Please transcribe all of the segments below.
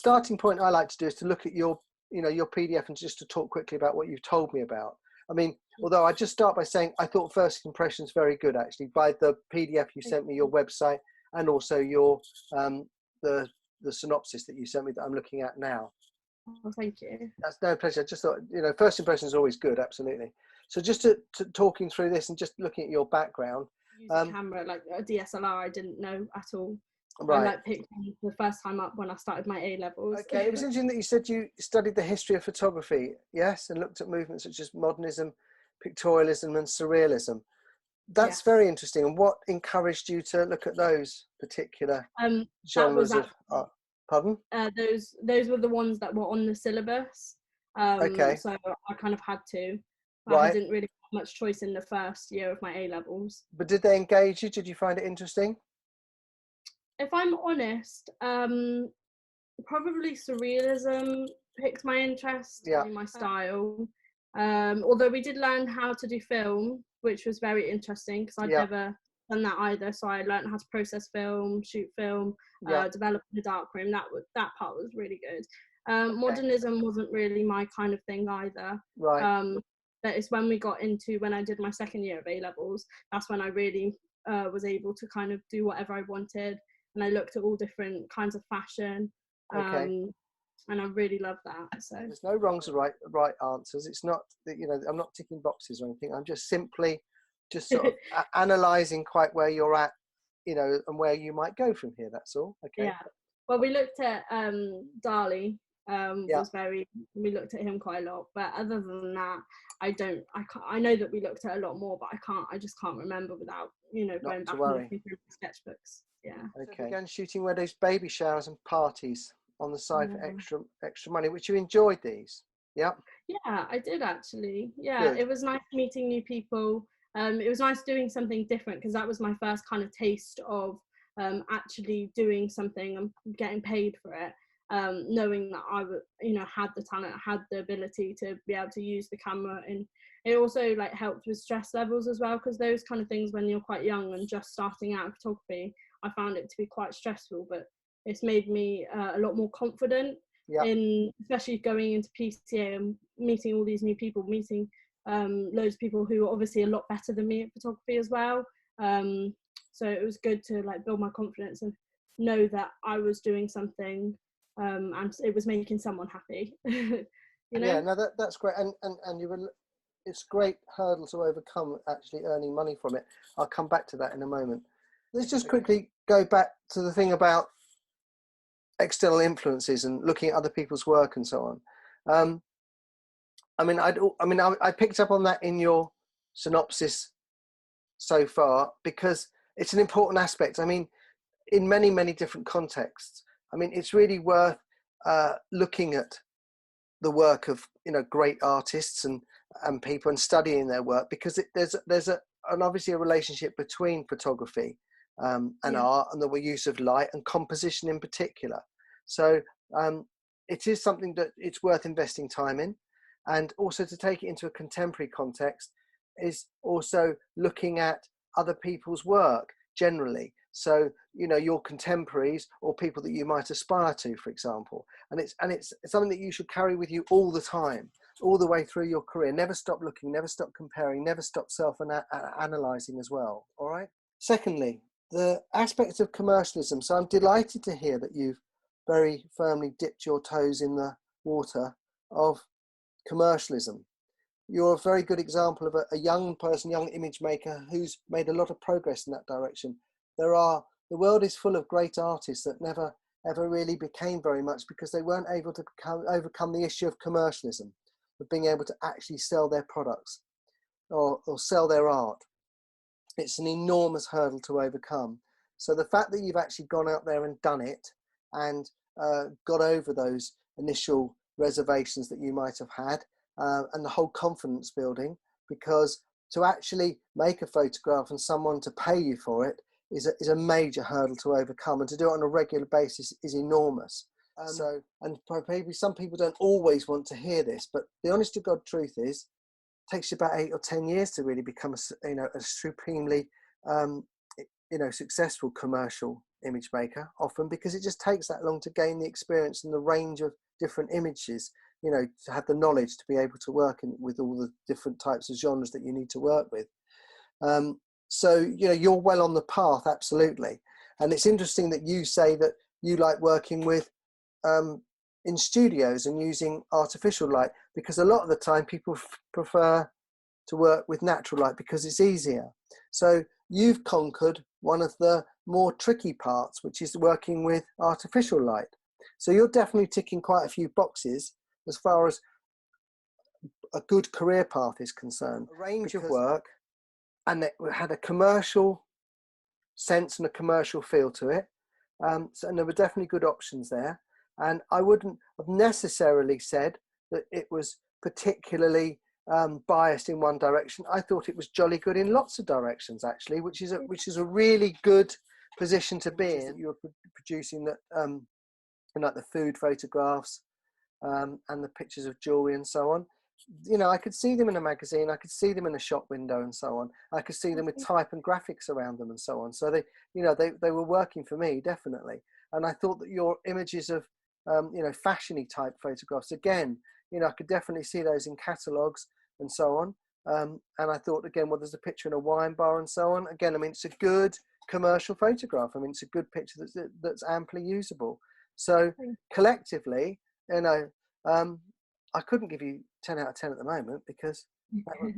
starting point I like to do is to look at your PDF and just to talk quickly about what you've told me about. I mean, although I just start by saying I thought first impressions very good, actually, by the PDF you sent me, your website, and also your the synopsis that you sent me that I'm looking at now. Oh, thank you. That's no pleasure. I just thought, first impression is always good, absolutely. So just to talking through this and just looking at your background. Use a camera, like a DSLR, I didn't know at all. Right. I like picked the first time up when I started my A levels. Okay, it was interesting that you said you studied the history of photography, yes, and looked at movements such as modernism, pictorialism, and surrealism. That's very interesting. And what encouraged you to look at those particular genres of art? Pardon? Those were the ones that were on the syllabus. Okay. So I kind of had to. Right. I didn't really have much choice in the first year of my A levels. But did they engage you? Did you find it interesting? If I'm honest, probably surrealism picked my interest, my style. Although we did learn how to do film, which was very interesting because I'd never done that either. So I learned how to process film, shoot film, develop in the darkroom. That part was really good. Modernism wasn't really my kind of thing either. Right. But it's when I did my second year of A levels, that's when I really was able to kind of do whatever I wanted. And I looked at all different kinds of fashion. And I really love that. So there's no wrongs or right answers. It's not that, I'm not ticking boxes or anything. I'm just simply sort of analysing quite where you're at, and where you might go from here. That's all. Okay. Yeah. Well, we looked at Dali. We looked at him quite a lot, but other than that, I know that we looked at a lot more, but I just can't remember without, going back and looking through the sketchbooks. Yeah. Okay. So began shooting weddings, baby showers and parties on the side for extra money, which you enjoyed these. Yeah. Yeah, I did actually. Yeah. Good. It was nice meeting new people. It was nice doing something different because that was my first kind of taste of actually doing something and getting paid for it. Knowing that I would, had the talent, had the ability to be able to use the camera, and it also like helped with stress levels as well, because those kind of things when you're quite young and just starting out in photography, I found it to be quite stressful, but it's made me a lot more confident in, especially going into PCA and meeting all these new people, meeting loads of people who are obviously a lot better than me at photography as well. So it was good to like build my confidence and know that I was doing something and it was making someone happy. Yeah, no, that's great, and it's a great hurdle to overcome, actually earning money from it. I'll come back to that in a moment. Let's just quickly go back to the thing about external influences and looking at other people's work and so on. I picked up on that in your synopsis so far because it's an important aspect. I mean, in many, many different contexts. I mean, it's really worth looking at the work of great artists and people and studying their work, because there's obviously a relationship between photography and art and the use of light and composition in particular. So it is something that it's worth investing time in, and also to take it into a contemporary context is also looking at other people's work generally. So, your contemporaries or people that you might aspire to, for example, and it's something that you should carry with you all the time, all the way through your career. Never stop looking, never stop comparing, never stop self-analyzing as well. All right. Secondly, the aspects of commercialism. So I'm delighted to hear that you've very firmly dipped your toes in the water of commercialism. You're a very good example of a young person, young image maker who's made a lot of progress in that direction. The world is full of great artists that never ever really became very much because they weren't able to overcome the issue of commercialism, of being able to actually sell their products or sell their art. It's an enormous hurdle to overcome. So the fact that you've actually gone out there and done it and got over those initial reservations that you might have had, and the whole confidence building, because to actually make a photograph and someone to pay you for it is a major hurdle to overcome, and to do it on a regular basis is enormous. And maybe some people don't always want to hear this, but the honest to God truth is, it takes you about 8 or 10 years to really become a supremely successful commercial image maker often, because it just takes that long to gain the experience and the range of different images, you know, to have the knowledge to be able to work with all the different types of genres that you need to work with. So, you know, you're well on the path, absolutely. And it's interesting that you say that you like working with in studios and using artificial light, because a lot of the time people prefer to work with natural light because it's easier. So you've conquered one of the more tricky parts, which is working with artificial light. So you're definitely ticking quite a few boxes as far as a good career path is concerned. A range of work, and it had a commercial sense and a commercial feel to it. And there were definitely good options there. And I wouldn't have necessarily said that it was particularly biased in one direction. I thought it was jolly good in lots of directions, actually, which is a really good position to be in. You're producing that, like the food photographs and the pictures of jewelry and so on. You know, I could see them in a magazine, I could see them in a shop window and so on. I could see them with type and graphics around them and so on. So they were working for me, definitely. And I thought that your images of, you know, fashion-y type photographs, again, you know, I could definitely see those in catalogues and so on. And I thought, again, well, there's a picture in a wine bar and so on. Again, I mean, it's a good commercial photograph. I mean, it's a good picture that's amply usable. So collectively, you know, I couldn't give you 10 out of 10 at the moment, because that would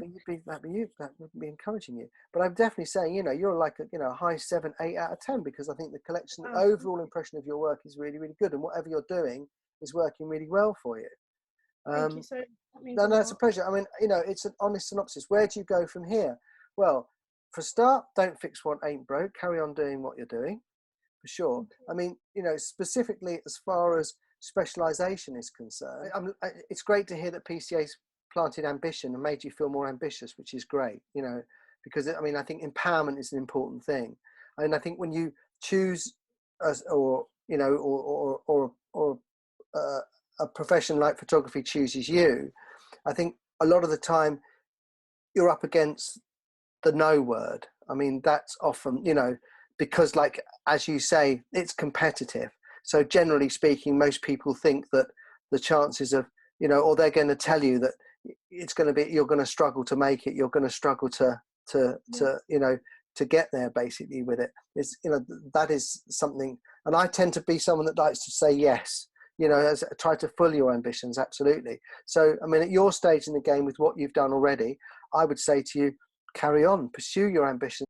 be encouraging you. But I'm definitely saying, you know, you're like a high 7, 8 out of 10, because I think the collection, the overall impression of your work is really, really good, and whatever you're doing is working really well for you. Thank you. So that means no, it's a pleasure. I mean, you know, it's an honest synopsis. Where do you go from here? Well, for a start, don't fix what ain't broke. Carry on doing what you're doing, for sure. I mean, you know, specifically as far as specialization is concerned, it's great to hear that PCA's planted ambition and made you feel more ambitious, which is great, you know, because I mean, I think empowerment is an important thing. And I think when you choose a profession like photography chooses you, I think a lot of the time you're up against the no word. I mean, that's often, you know, because, like, as you say, it's competitive. So generally speaking, most people think that the chances of, you know, or they're going to tell you that it's going to be, you're going to struggle to make it. You're going to struggle to you know, to get there, basically, with it. It's, you know, that is something. And I tend to be someone that likes to say yes, you know, try to fulfill your ambitions. Absolutely. So, I mean, at your stage in the game with what you've done already, I would say to you, carry on, pursue your ambitions.